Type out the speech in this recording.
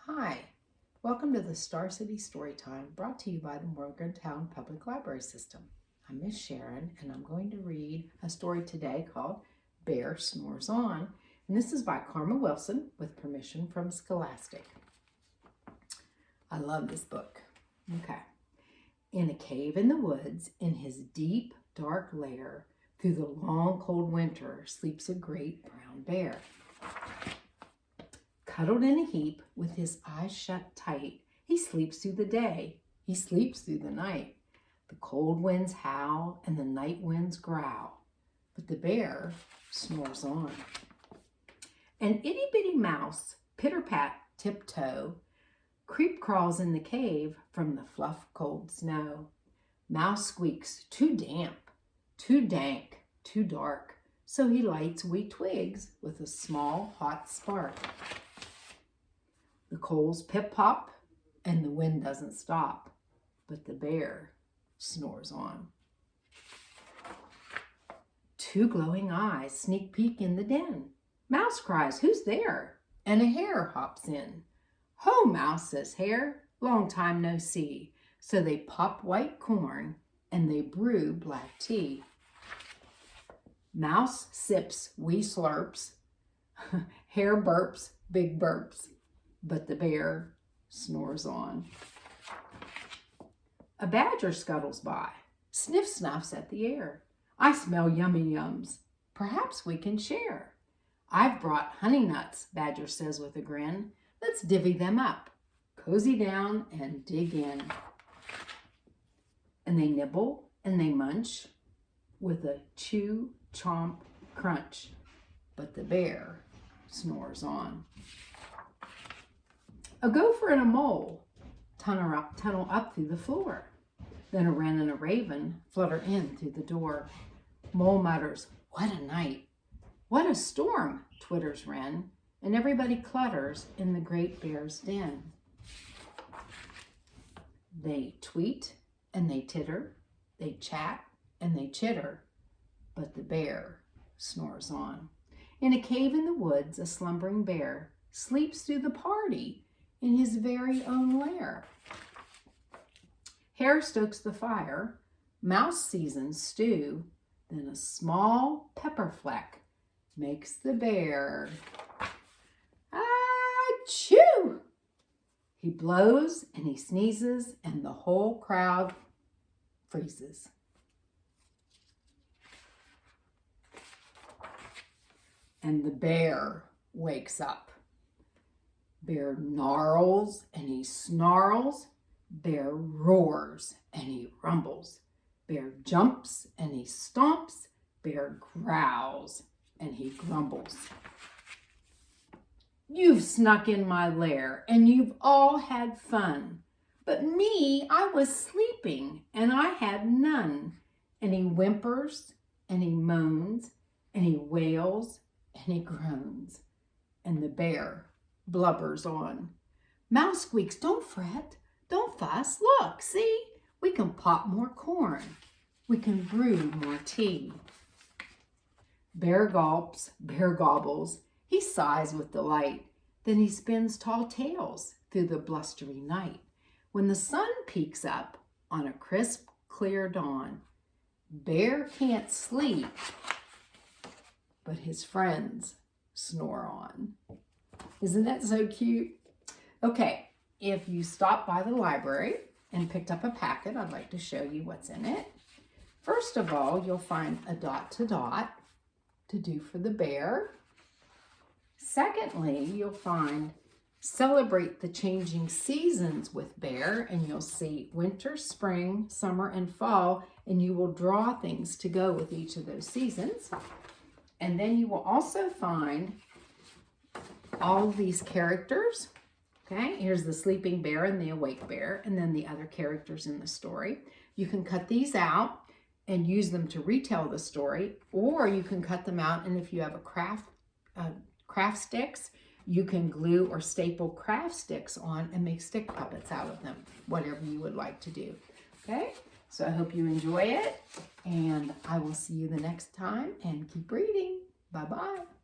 Hi, welcome to the Star City Storytime brought to you by the Morgantown Public Library System. I'm Miss Sharon and I'm going to read a story today called Bear Snores On. And this is by Karma Wilson with permission from Scholastic. I love this book. Okay. In a cave in the woods, in his deep, dark lair, through the long, cold winter, sleeps a great brown bear. Cuddled in a heap, with his eyes shut tight, he sleeps through the day, he sleeps through the night. The cold winds howl and the night winds growl, but the bear snores on. An itty-bitty mouse, pitter-pat, tiptoe, creep-crawls in the cave from the fluff cold snow. Mouse squeaks, too damp, too dank, too dark, so he lights wee twigs with a small hot spark. The coals pip-pop, and the wind doesn't stop, but the bear snores on. Two glowing eyes sneak peek in the den. Mouse cries, "Who's there?" And a hare hops in. "Ho, Mouse," says Hare, "long time no see." So they pop white corn, and they brew black tea. Mouse sips wee slurps. Hare burps big burps. But the bear snores on. A badger scuttles by, sniff-snuffs at the air. "I smell yummy yums. Perhaps we can share." "I've brought honey nuts," Badger says with a grin. "Let's divvy them up, cozy down and dig in." And they nibble and they munch with a chew, chomp, crunch. But the bear snores on. A gopher and a mole tunnel up through the floor. Then a wren and a raven flutter in through the door. Mole mutters, "What a night!" "What a storm!" twitters wren, and everybody clutters in the great bear's den. They tweet and they titter, they chat and they chitter, but the bear snores on. In a cave in the woods, a slumbering bear sleeps through the party in his very own lair. Hare stokes the fire, Mouse seasons stew, then a small pepper fleck makes the bear achoo! He blows and he sneezes and the whole crowd freezes. And the bear wakes up. Bear gnarls and he snarls. Bear roars and he rumbles. Bear jumps and he stomps. Bear growls and he grumbles. "You've snuck in my lair and you've all had fun. But me, I was sleeping and I had none." And he whimpers and he moans and he wails and he groans. And the bear blubbers on. Mouse squeaks, "Don't fret, don't fuss. Look, see, we can pop more corn. We can brew more tea." Bear gulps, bear gobbles. He sighs with delight. Then he spins tall tales through the blustery night. When the sun peeks up on a crisp, clear dawn, Bear can't sleep, but his friends snore on. Isn't that so cute? Okay, if you stopped by the library and picked up a packet, I'd like to show you what's in it. First of all, you'll find a dot to dot to do for the bear. Secondly, you'll find Celebrate the Changing Seasons with Bear, and you'll see winter, spring, summer, and fall, and you will draw things to go with each of those seasons. And then you will also find all these characters. Okay, here's the sleeping bear and the awake bear, and then the other characters in the story. You can cut these out and use them to retell the story, or you can cut them out, and if you have a craft sticks, you can glue or staple craft sticks on and make stick puppets out of them, whatever you would like to do. Okay, so I hope you enjoy it, and I will see you the next time, and keep reading. Bye-bye.